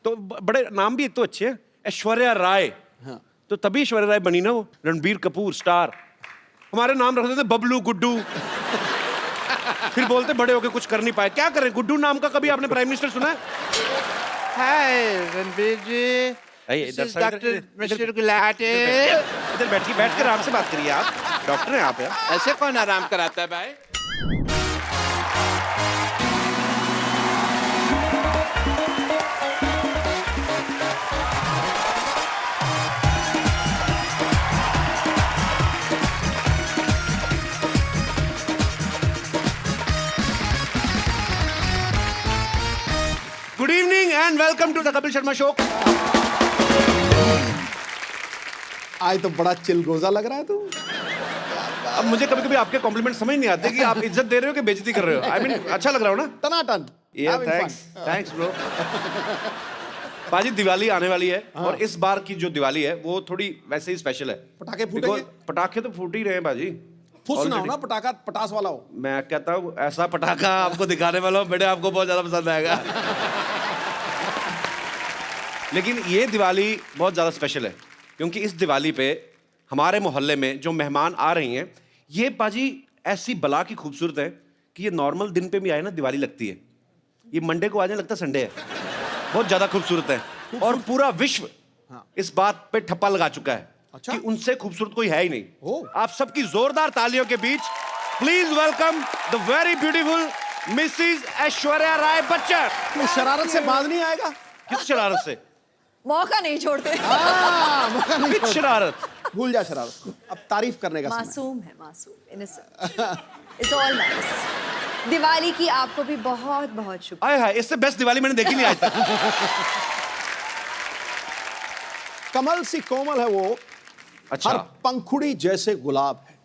तो बड़े नाम भी एक तो अच्छे हैं, ऐश्वर्या राय। हाँ। तो तभी ऐश्वर्या राय बनी ना वो, रणबीर कपूर स्टार। हमारे नाम रख देते बबलू गुड्डू। फिर बोलते बड़े होके कुछ कर नहीं पाए। क्या करें, गुड्डू नाम का कभी आपने प्राइम मिनिस्टर सुना है? हाय रणबीर जी, इधर डॉक्टर मिस्टर गुलाटी। इधर बैठ कर आराम से बात करिए आप, डॉक्टर हैं आप यार। ऐसे कौन आराम कराता है भाई? Good evening and welcome to the Kapil Sharma show. आज तो बड़ा चिलगोजा लग रहा है तू। अब मुझे कभी कभी आपके कॉम्प्लीमेंट समझ नहीं आते कि आप इज्जत दे रहे हो कि बेइज्जती कर रहे हो। आई मीन अच्छा लग रहा हो ना? टनाटन। Thanks bro. पाजी दिवाली आने वाली है और इस बार की जो दिवाली है वो थोड़ी वैसे ही स्पेशल है। पटाखे फूटेंगे? पटाखे तो फूट ही रहे हैं बाजी। फुस ना हो Already। ना, पटाखा पटास वाला हो। मैं कहता हूँ ऐसा पटाखा आपको दिखाने वाला हूँ बेटे, आपको बहुत ज्यादा पसंद आएगा। लेकिन ये दिवाली बहुत ज्यादा स्पेशल है क्योंकि इस दिवाली पे हमारे मोहल्ले में जो मेहमान आ रही हैं, ये पाजी ऐसी बला की खूबसूरत है कि ये नॉर्मल दिन पे भी आए ना दिवाली लगती है। ये मंडे को आने लगता संडे है। बहुत ज्यादा खूबसूरत है और पूरा विश्व इस बात पे ठप्पा लगा चुका है अच्छा? कि उनसे खूबसूरत कोई है ही नहीं। ओह। आप सबकी जोरदार तालियों के बीच please welcome the very beautiful Mrs Aishwarya Rai Bachchan. तू शरारत से बाज नहीं आएगा? किस शरारत से? मौका नहीं छोड़ते। मौका नहीं किस छोड़। शरारत? भूल जा शरारत, अब तारीफ करने का समय। मासूम है, मासूम, innocent. It's all nice. Diwali की आपको भी बहुत बहुत शुक्रिया। आए हाय, इससे बेस्ट दिवाली मैंने देखी नहीं आज तक। कमल सी कोमल है वो, अच्छा। हर पंखुड़ी जैसे गुलाब है,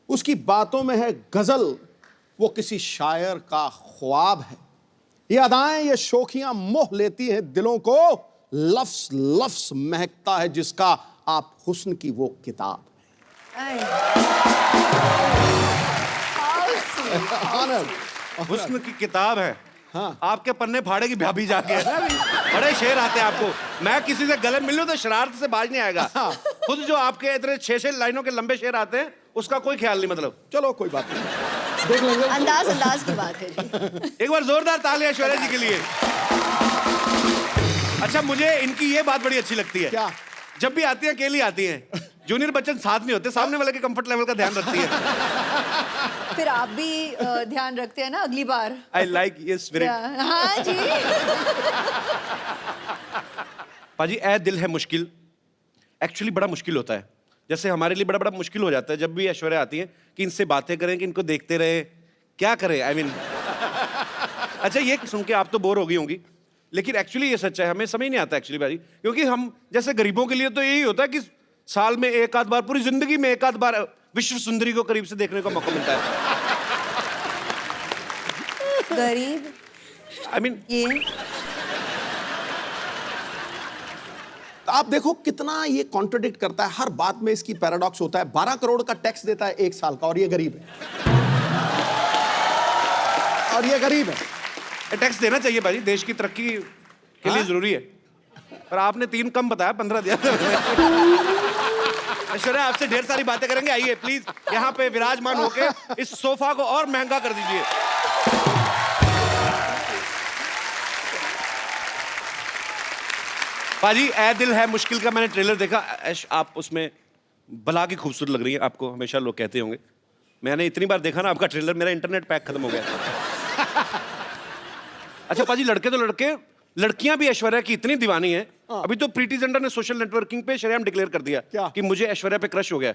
उसकी बातों में है गजल, वो किसी शायर का ख्वाब है। ये अदाएं ये शोखियां मोह लेती हैं दिलों को, लफ्स लफ्स महकता है जिसका आप हुस्न की वो किताब How sweet. हुस्न की किताब है। हाँ। आपके पन्ने फाड़े की भाभी जाके बड़े शेर आते हैं आपको। मैं किसी से गले मिल लूं तो शरारत से बाज नहीं आएगा। खुद जो आपके इतने 6-6 लाइनों के लंबे शेर आते हैं उसका कोई ख्याल नहीं। मतलब चलो कोई बात नहीं, देख लेंगे। अंदाज की बात है जी। एक बार जोरदार तालियां ऐश्वर्या जी के लिए। अच्छा, मुझे इनकी ये बात बड़ी अच्छी लगती है। क्या? जब भी आती हैं अकेली आती हैं, जूनियर बच्चन साथ नहीं होते, सामने वाले के कंफर्ट लेवल का ध्यान रखती है। फिर आप भी ध्यान रखते हैं ना अगली बार। आई लाइक ये स्पिरिट। हाँ जी। पाजी ए दिल है मुश्किल एक्चुअली बड़ा मुश्किल होता है। जैसे हमारे लिए बड़ा बड़ा मुश्किल हो जाता है जब भी ऐश्वर्या आती है कि इनसे बातें करें, कि इनको देखते रहे, क्या करें। आई मीन अच्छा, ये सुन के आप तो बोर हो गई होंगी, लेकिन एक्चुअली ये सच है, हमें समझ नहीं आता एक्चुअली भाई। क्योंकि हम जैसे गरीबों के लिए तो यही होता है कि साल में एक आध बार, पूरी जिंदगी में एक आध बार विश्व सुंदरी को करीब से देखने का मौका मिलता है। गरीब आई मीन ये आप देखो कितना ये कॉन्ट्रडिक्ट करता है, हर बात में इसकी पैराडॉक्स होता है। 12 करोड़ का टैक्स देता है एक साल का और ये गरीब है। और ये गरीब है। टैक्स देना चाहिए भाई, देश की तरक्की के लिए जरूरी है। पर आपने 3 कम बताया, 15 दिया था। ऐश्वर्या आपसे ढेर सारी बातें करेंगे, आइए प्लीज यहाँ पे विराजमान होके इस सोफा को और महंगा कर दीजिए। पाजी ए दिल है मुश्किल का मैंने ट्रेलर देखा। ऐश, आप उसमें बला की खूबसूरत लग रही है, आपको हमेशा लोग कहते होंगे। मैंने इतनी बार देखा ना आपका ट्रेलर, मेरा इंटरनेट पैक खत्म हो गया। अच्छा पाजी, लड़के तो लड़के, लड़कियां भी ऐश्वर्या की इतनी दीवानी है। अभी तो प्रीति जिंटा ने सोशल नेटवर्किंग पे शरेआम डिक्लेयर कर दिया क्या? कि मुझे ऐश्वर्या पे क्रश हो गया।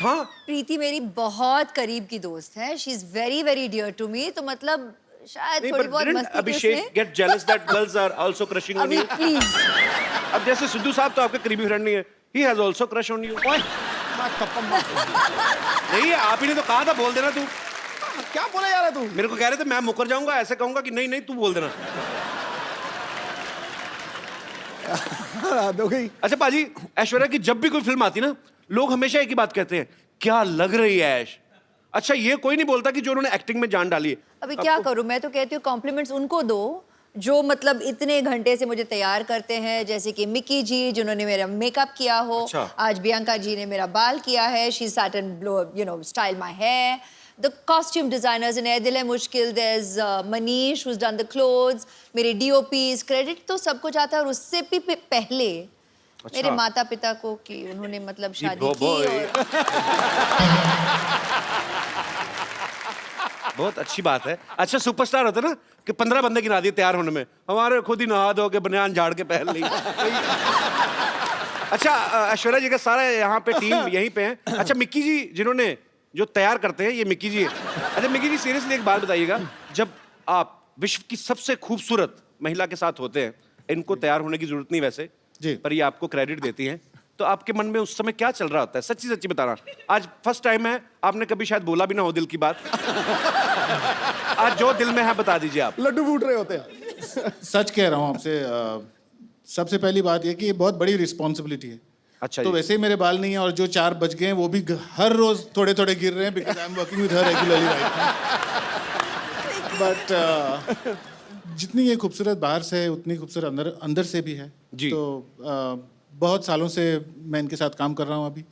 हाँ, प्रीति मेरी बहुत करीब की दोस्त है। She is very very dear to me. तो मतलब शायद नहीं, थोड़ी but बहुत didn't मस्ती Abhishek get jealous that girls are also crushing on अभी you? प्लीज। अब जैसे सिद्धू साहब तो आपके करीबी फ्रेंड नहीं है, he has also crush on you. नहीं, आप ही ने तो कहा था बोल देना तू। क्या बोले जा रहा है तू? मेरे को कह रहे थे मैं मुकर जाऊंगा, ऐसे कहूंगा कि नहीं नहीं तू बोल देना। हो गई। अच्छा पाजी, ऐश्वर्या की जब भी कोई फिल्म आती ना, लोग हमेशा एक ही बात कहते हैं, क्या लग रही है ऐश। अच्छा, ये कोई नहीं बोलता कि जो उन्होंने एक्टिंग में जान डाली है। अभी क्या करूं, मैं तो कहती हूँ कॉम्प्लीमेंट्स उनको दो जो मतलब इतने घंटे से मुझे तैयार करते हैं, जैसे कि मिकी जी जिन्होंने मेरा मेकअप किया हो, अच्छा। आज बियांका जी ने मेरा बाल किया है, she set and blow style my hair, the costume designers in Ae Dil Hai Mushkil, there is Manish who has done the clothes, मेरे डीओपीज, क्रेडिट तो सबको जाता है। और उससे भी पहले मेरे माता पिता को कि उन्होंने मतलब शादी की और बहुत अच्छी बात है। अच्छा सुपरस्टार होता है ना कि 15 बंदे गिना दिए तैयार होने में, हमारे खुद ही नहा धो के बनियान झाड़ के पहन ली। अच्छा ऐश्वर्या जी का सारा यहाँ पे टीम यहीं पे है। अच्छा मिक्की जी जिन्होंने जो तैयार करते हैं, ये मिक्की जी है। अच्छा मिक्की जी सीरियसली एक बात बताइएगा, जब आप विश्व की सबसे खूबसूरत महिला के साथ होते हैं, इनको तैयार होने की जरूरत नहीं वैसे जी, पर ये आपको क्रेडिट देती हैं, तो आपके मन में उस समय क्या चल रहा होता है? सच्ची सच्ची बताना। आज फर्स्ट टाइम है, आपने कभी शायद बोला भी ना हो दिल की बात। आज जो दिल में है बता दीजिए आप। लड्डू फूट रहे होते हैं। सच कह रहा हूँ आपसे। सबसे पहली बात ये कि ये बहुत बड़ी रिस्पॉन्सिबिलिटी है। अच्छा तो जी। वैसे ही मेरे बाल नहीं है और जो 4 बज गए हैं वो भी हर रोज थोड़े थोड़े गिर रहे हैं because I am working with her regularly right. But जितनी ये खूबसूरत बाहर से है उतनी खूबसूरत अंदर अंदर से भी है जी। तो बहुत सालों से मैं इनके साथ काम कर रहा हूँ अभी।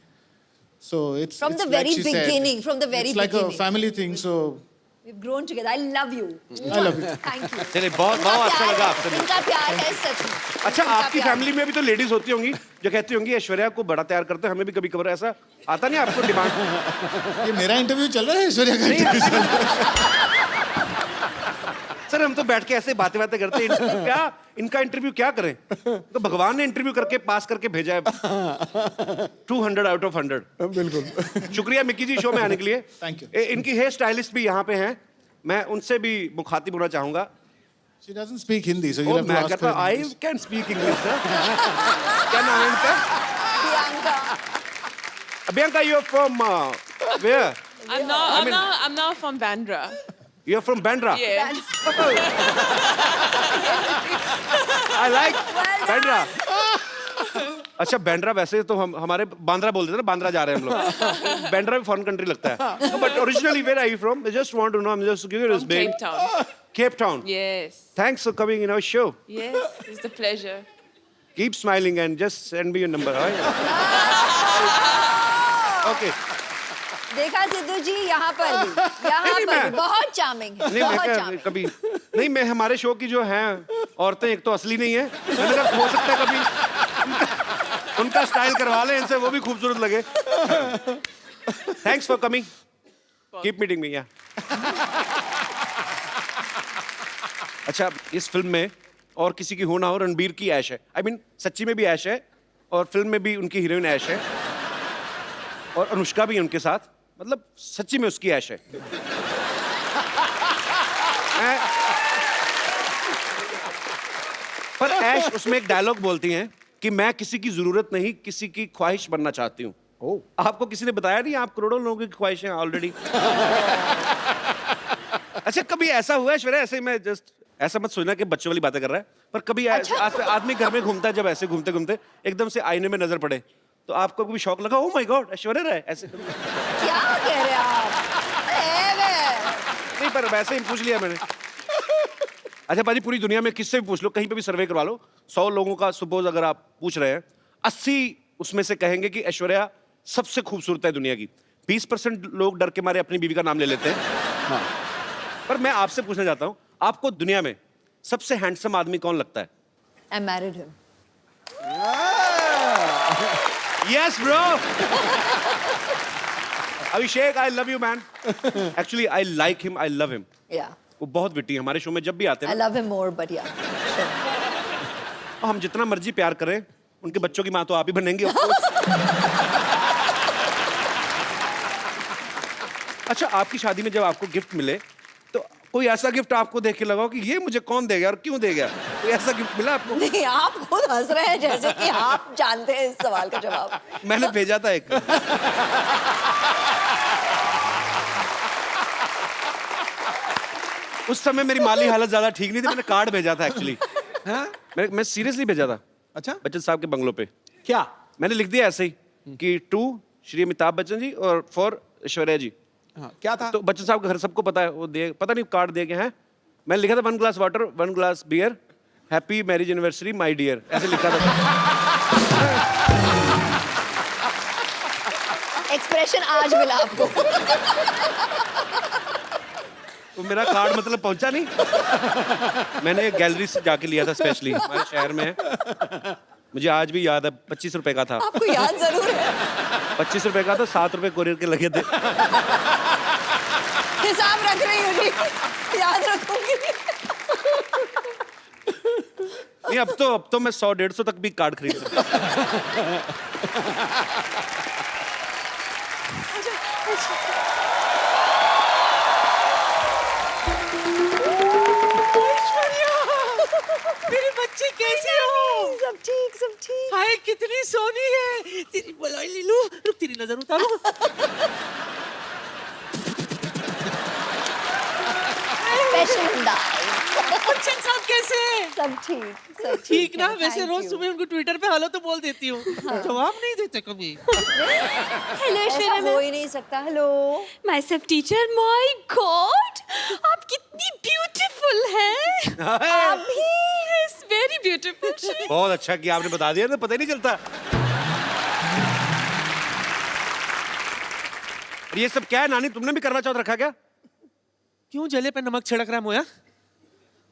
So it's From the very beginning, from the very like a beginning. Family thing. So we've grown together. I love you. I love you. Thank you. चलिए बहुत बहुत अच्छा लगा आपसे मिलकर। इनका प्यार है सच में। अच्छा इनका आपकी प्यार। फैमिली में भी तो लेडीज होती होंगी जो कहती होंगी ऐश्वर्या को बड़ा तैयार करते हैं, हमें भी कभी कभार ऐसा आता नहीं आपको डिमांड? ये मेरा इंटरव्यू चल रहा है ऐश्वर्या का interview चल रहा है? सर हम तो बैठ के ऐसे बातें बातें करते हैं, इनका इंटरव्यू क्या करें? तो भगवान ने इंटरव्यू करके पास करके भेजा है 200 आउट ऑफ 100। बिल्कुल। शुक्रिया मिक्की जी शो में आने के लिए। Thank you. इनकी हेयर स्टाइलिस्ट भी यहाँ पे हैं, मैं उनसे भी मुखातिब होना चाहूंगा। She doesn't speak Hindi, so you'll have to मैं ask कहता her in I English. Can speak English sir. क्या नाम है इनका? Priyanka. Bianca, you're from where? I'm not from Bandra. You're from Bandra. Yeah. I like Bandra. अच्छा बैंड्रा वैसे तो हम हमारे बांद्रा बोलते थे ना, बांद्रा जा रहे हैं हम लोग। बैंड्रा भी फॉरेन कंट्री लगता है। But originally where are you from? I just want to know. I'm just curious. From Cape Town. Cape Town. Yes. Thanks for coming in our show. Yes. It's a pleasure. Keep smiling and just send me your number. Right? Okay. देखा सिद्धू जी यहाँ पर नहीं, भी मैं- बहुत charming है, नहीं मैं बहुत क्या चार्मिंग। कभी नहीं, मैं हमारे शो की जो हैं औरतें एक तो असली नहीं है, मैंने कहा हो सकता है कभी उनका स्टाइल करवा लें इनसे, वो भी खूबसूरत लगे। Thanks for coming, keep meeting me. अच्छा इस फिल्म में और किसी की हो ना हो, रणबीर की ऐश है। आई मीन सच्ची में भी ऐश है और फिल्म में भी उनकी हीरोइन ऐश है और अनुष्का भी उनके साथ, मतलब सच्ची में उसकी ऐश है। पर ऐश उसमें एक डायलॉग बोलती हैं कि मैं किसी की जरूरत नहीं, किसी की ख्वाहिश बनना चाहती हूँ। आपको किसी ने बताया नहीं आप करोड़ों लोगों की ख्वाहिश हैं ऑलरेडी? अच्छा कभी ऐसा हुआ है ऐश्वर्या, ऐसे मैं जस्ट ऐसा मत सोचना कि बच्चों वाली बातें कर रहा है, पर कभी आदमी घर में घूमता है, जब ऐसे घूमते घूमते एकदम से आईने में नजर पड़े तो आपको कभी शौक लगा, oh my God Aishwarya Rai ऐसे? क्या कह रहे हैं आप? नहीं पर वैसे ही पूछ लिया मैंने। अच्छा पाजी पूरी दुनिया में किससे भी पूछ लो, कहीं पे भी सर्वे करवा लो, 100 लोगों का सपोज अगर आप पूछ रहे हैं, 80 उसमें से कहेंगे कि ऐश्वर्या सबसे खूबसूरत है दुनिया की। 20% लोग डर के मारे अपनी बीवी का नाम ले लेते हैं। पर मैं आपसे पूछना चाहता हूं, आपको दुनिया में सबसे हैंडसम आदमी कौन लगता है? I married him. Yes bro. Abhishek I love you man. Actually I like him, I love him. Yeah. वो बहुत विट्टी है, हमारे शो में जब भी आते I हैं ना, love him more, but yeah. हम जितना मर्जी प्यार करें, उनके बच्चों की माँ तो आप ही बनेंगे of course. अच्छा आपकी शादी में जब आपको गिफ्ट मिले तो कोई ऐसा गिफ्ट आपको देख के लगाओ कि ये मुझे कौन देगा और क्यों देगा? कोई ऐसा गिफ्ट मिला आपको? नहीं, आप खुद हंस रहे हैं जैसे कि आप जानते हैं इस सवाल का जवाब। मैंने भेजा था एक। उस समय मेरी माली हालत ज्यादा ठीक नहीं थी, मैंने कार्ड भेजा था एक्चुअली। मैं सीरियसली भेजा था अच्छा बच्चन साहब के बंगलों पे। क्या? मैंने लिख दिया ऐसे ही कि टू श्री अमिताभ बच्चन जी और फॉर ऐश्वर्या जी। हाँ, क्या था? तो बच्चन साहब का घर सबको पता है, वो दे पता नहीं कार्ड दे के हैं मैं लिखा था 1 glass water 1 glass beer happy marriage anniversary my dear, ऐसे लिखा था। एक्सप्रेशन आज मिला आपको। तो मेरा कार्ड मतलब पहुंचा नहीं। मैंने एक गैलरी से जाके लिया था स्पेशली, हमारे शहर में है। मुझे आज भी याद है, 25 रुपए का था। आपको याद जरूर है। 25 रुपए का था, 7 रुपए कोरियर के लगे थे। हिसाब रख रही हूँ जी, याद रखूंगी। नहीं, अब तो मैं 100-150 तक भी कार्ड खरीद सकता हूँ। मेरी बच्ची कैसी हो? सब ठीक, सब ठीक। हाय कितनी सोनी है। तेरी बलाई लीलू, रुक तेरी नजर उतारो। स्पेशल अंदाज। बच्चे साहब कैसे हैं? सब ठीक, सब ठीक ना? है, वैसे thank रोज you। सुबह उनको ट्विटर पे हेलो तो बोल देती हूँ, जवाब नहीं देते कभी। Hello, ऐसा Shweta हो ma'am. ही नहीं सकता। Hello. Myself teacher. My God, आप कितनी beautiful हैं. अभी Yes, very beautiful. बहुत अच्छा किया आपने बता दिया, तो पता ही नहीं चलता। और ये सब क्या है नानी, तुमने भी करवा चौथ रखा क्या? क्यों जले पे नमक छिड़क रहा है मोया?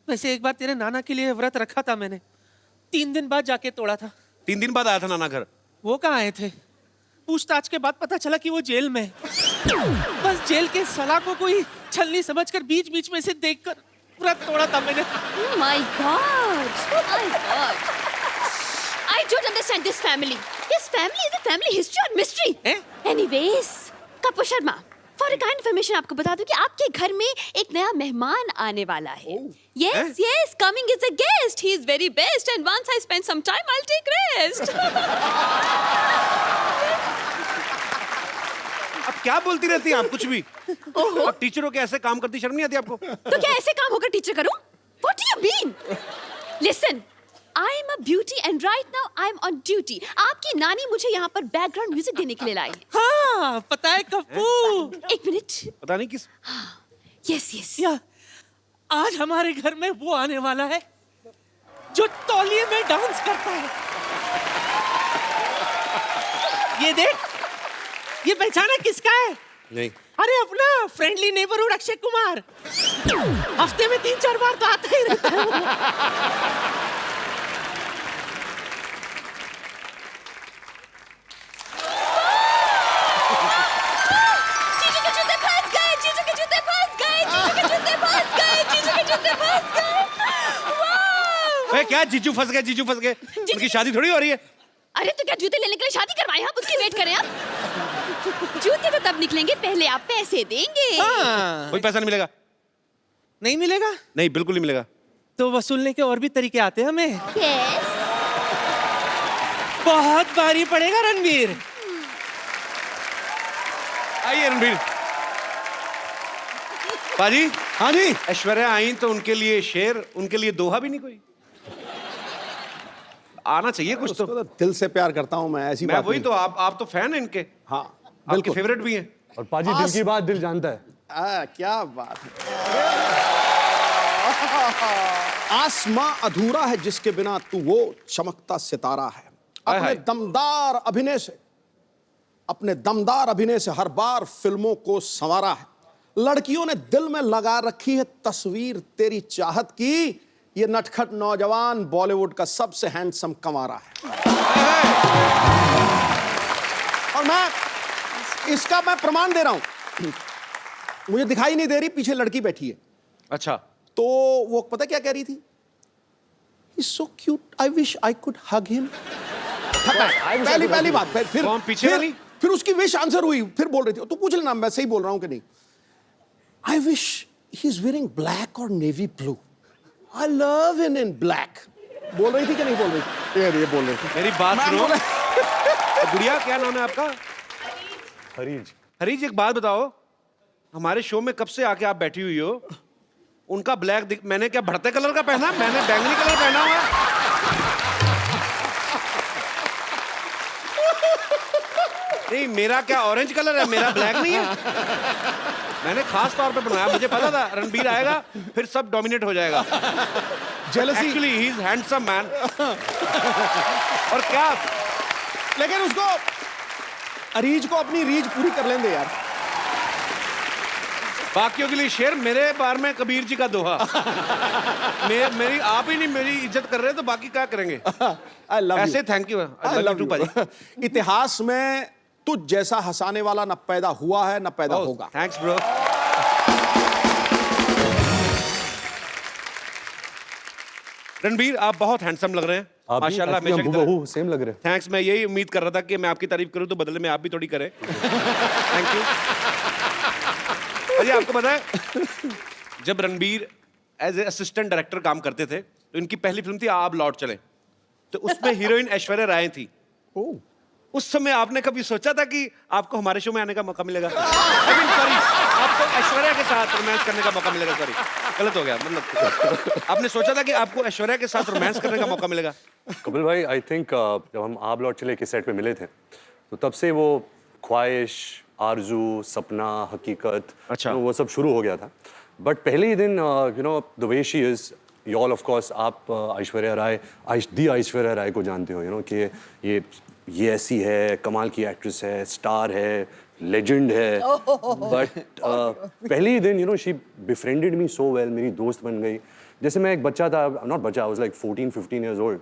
वैसे एक बार तेरे नाना के लिए व्रत रखा था मैंने, 3 दिन बाद जाके तोड़ा था। 3 दिन बाद आया था नाना घर। वो कहाँ आए थे? पूछताछ के बाद पता चला कि वो जेल में है। बस जेल के सलाखों को ही छलनी समझकर बीच बीच में से देखकर व्रत तोड़ा था मैंने। Oh my God. My God. I don't understand this family. This family is a family history or mystery. Eh? Anyways, Kapoor Sharma, for a kind information आपको बता दूं कि आपके घर में एक नया मेहमान आने वाला है। Yes, yes, coming is a guest. He is very best, and once I spend some time, I'll take rest. अब क्या बोलती रहती है आप कुछ भी? अब टीचरों के ऐसे काम करती शर्म नहीं आती आपको? तो क्या ऐसे काम होकर टीचर करूं? What do you mean? Listen, I am a beauty and right now I am on duty. आपकी नानी मुझे यहाँ पर बैकग्राउंड म्यूजिक देने के लिए लाई है। हाँ, पता है कपूर। एक मिनट। पता नहीं किस। Yes, yes. या आज हमारे घर में वो आने वाला है जो तौलिए में डांस करता है। ये देख, ये पहचाना किसका है? नहीं। अरे अपना फ्रेंडली नेबरहुड अक्षय कुमार। हफ्ते में 3-4 बार तो आता ही रहता है वो। जीजू के जूते फंस गए, जीजू के जूते फंस गए, जीजू के जूते फंस गए, जीजू के जूते फंस गए। वाह! अरे क्या जीजू फंस गए, जीजू फंस गए? उनकी शादी थोड़ी हो रही है। अरे तो क्या जूते लेने के लिए शादी करवाएं आप? उसकी वेट करें आप? जूते तो तब निकलेंगे, पहले आप पैसे देंगे। हाँ, कोई पैसा नहीं मिलेगा। नहीं मिलेगा नहीं, बिल्कुल नहीं मिलेगा। तो वसूलने के और भी तरीके आते हैं हमें। Yes. बहुत भारी पड़ेगा रणवीर। आइए रणबीर। पाजी, हाँ जी। ऐश्वर्या आई तो उनके लिए शेर, उनके लिए दोहा भी नहीं कोई? आना चाहिए कुछ उसको तो। तो दिल से प्यार करता हूं मैं, ऐसी मैं बात वही नहीं। तो, आप तो फैन हैं इनके। हाँ, आपके बिल्कुल। फेवरेट भी हैं। और पाजी दिल की बात दिल जानता है। क्या बात है। आसमां अधूरा है जिसके बिना तू वो चमकता सितारा है। हाय अपने हाय। दमदार अभिनय से, अपने दमदार अभिनय से हर बार फिल्मों को संवारा है। लड़कियों ने दिल में लगा रखी है तस्वीर तेरी चाहत की। ये नटखट नौजवान बॉलीवुड का सबसे हैंडसम कंवारा है। और मैं इसका प्रमाण दे रहा हूं। मुझे दिखाई नहीं दे रही, पीछे लड़की बैठी है। अच्छा। तो वो पता क्या कह रही थी? He's so cute. I wish I could hug him. पहली बात। कौन पीछे वाली? फिर उसकी विश आंसर हुई। फिर बोल रही थी, तू पूछ लेना मैं सही बोल रहा हूं कि नहीं। I wish he's wearing black or navy blue. I love him in black. बोल रही थी कि नहीं बोल रही थी? ये बोल रही थी। मेरी बात मैं सुनो। बोला- गुड़िया, क्या नाम है आपका? हरीज। हरीज, एक बात बताओ, हमारे शो में कब से आके आप बैठी हुई हो? उनका ब्लैक मैंने क्या बढ़ते कलर का पहना? मैंने बैंगनी कलर पहना हुआ है। नहीं मेरा क्या ऑरेंज कलर है, मेरा ब्लैक नहीं है। मैंने खास तौर पे बनाया, मुझे पता था रणबीर आएगा फिर सब डोमिनेट हो जाएगा। Jealousy, actually he is handsome man. और क्या, लेकिन उसको अरीज को अपनी रीज पूरी कर लेंगे यार। बाकियों के लिए शेर, मेरे बार में कबीर जी का दोहा। मेरी आप ही नहीं मेरी इज्जत कर रहे तो बाकी क्या करेंगे। आई लव ऐसे thank you, I love you भाई। इतिहास में तुझ जैसा हंसाने वाला न पैदा हुआ है न पैदा होगा। Thanks bro. रणबीर आप बहुत हैंडसम लग रहे हैं आप माशाल्लाह। भी हूबहू सेम लग रहे हैं। थैंक्स, मैं यही उम्मीद कर रहा था कि मैं आपकी तारीफ करूं तो बदले में आप भी थोड़ी करें। Thank you. अरे आपको पता है जब Ranbir as a assistant director काम करते थे तो इनकी पहली फिल्म थी आप लौट चले, तो उसमें हीरोइन ऐश्वर्या राय थी। उस समय आपने कभी सोचा था कि आपको हमारे शो में आने का मौका मिलेगा? सॉरी, आपको ऐश्वर्या के साथ रोमांस करने का मौका मिलेगा। सॉरी गलत हो गया, मतलब आपने सोचा था कि आपको ऐश्वर्या के साथ रोमांस करने का मौका मिलेगा? कपिल भाई आई थिंक जब हम आप लौट चले के सेट पे मिले थे तो तब से वो ख्वाहिश, आरजू, सपना, हकीकत, अच्छा। वो सब शुरू हो गया था। बट पहले ही दिन you know the way she is, you all of course आप ऐश्वर्या राय, ऐश्वर्या राय को जानते हो, यू नो कि ये ऐसी है, कमाल की एक्ट्रेस है, स्टार है, लेजेंड है। बट पहले ही दिन you know she befriended me so well, मेरी दोस्त बन गई। जैसे मैं एक बच्चा था, नॉट बच्चा, I was like 14-15 years old,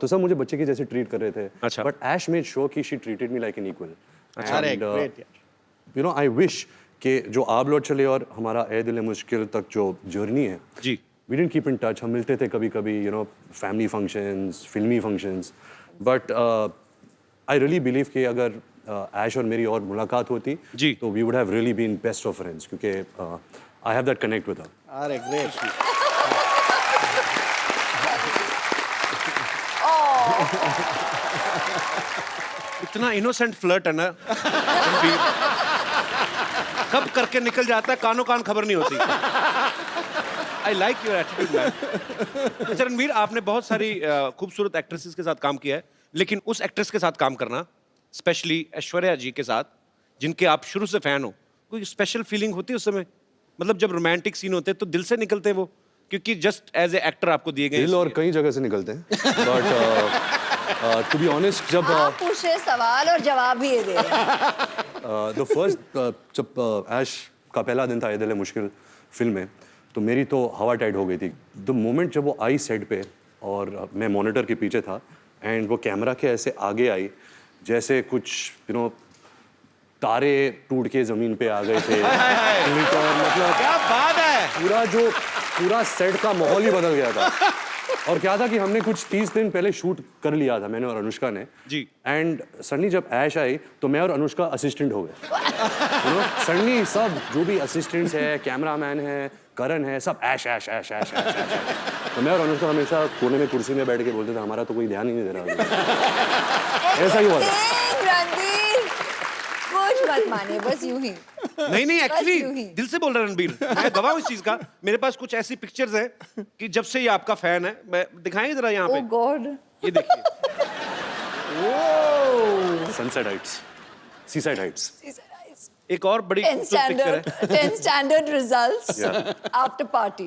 तो सब मुझे बच्चे के जैसे ट्रीट कर रहे थे। अच्छा। बट ऐश मेड श्योर कि she treated me like an equal. अरे ग्रेट यार। यू नो आई विश कि जो आप लौट चले और हमारा ए दिल मुश्किल तक जो जर्नी है, जी, we didn't keep in touch. हम मिलते थे कभी कभी, यू नो फैमिली फंक्शंस, फिल्मी functions. But I really believe कि अगर ऐश और मेरी और मुलाकात होती जी, तो we would have really been best of friends, क्योंकि I have that connect with her. अरे ग्रेट। इतना इनोसेंट फ्लर्ट है ना रणबीर, कब करके निकल जाता है कानों कान खबर नहीं होती। I like your attitude man. अच्छा रणबीर, आपने बहुत सारी खूबसूरत एक्ट्रेसेस के साथ काम किया है, लेकिन उस एक्ट्रेस के साथ काम करना, स्पेशली ऐश्वर्या जी के साथ जिनके आप शुरू से फैन हो, कोई स्पेशल फीलिंग होती है उस समय? मतलब जब रोमांटिक सीन होते हैं तो दिल से निकलते हैं वो, क्योंकि जस्ट एज ए एक्टर आपको दिए गए दिल और कई जगह से निकलते हैं। बट टू बी ऑनेस्ट, जब आप पूछ रहे सवाल और जवाब भी ये दे रहे हैं। द फर्स्ट जब ऐश का पहला दिन था ये दिल है मुश्किल फिल्म में, तो मेरी तो हवा टाइट हो गई थी। द मोमेंट जब वो आई सेट पे और मैं मॉनिटर के पीछे था एंड वो कैमरा के ऐसे आगे आई जैसे कुछ यू नो तारे टूट के जमीन पे आ गए थे। मतलब क्या बात है। पूरा सेट का माहौल ही बदल गया था। और क्या था कि हमने कुछ 30 दिन पहले शूट कर लिया था, मैंने और अनुष्का ने जी। एंड सडनली जब ऐश आई तो मैं और अनुष्का असिस्टेंट हो गए। यू नो सडनली सब जो भी असिस्टेंट्स है, कैमरामैन है, करण है, सब ऐश ऐश ऐश ऐश ऐश ऐश। तो मैं और अनुष्का हमेशा कोने में कुर्सी में बैठ के बोलते थे हमारा तो कोई ध्यान ही नहीं दे रहा। ऐसा ही हुआ था। रणबीर कुछ मत मानिए, बस यूं ही। नहीं यूं ही। एक्चुअली दिल से बोल रहा है रणबीर, मैं गवाह हूं इस चीज का। मेरे पास कुछ ऐसी पिक्चर्स हैं कि जब से ये आपका फैन है, मैं दिखाएंगे जरा यहाँ ओह पे, गॉड, ये देखिए। Sunset Heights, seaside Heights. एक और बड़ी 10 खूबसूरत पिक्चर है। 10 standard results Yeah. after party.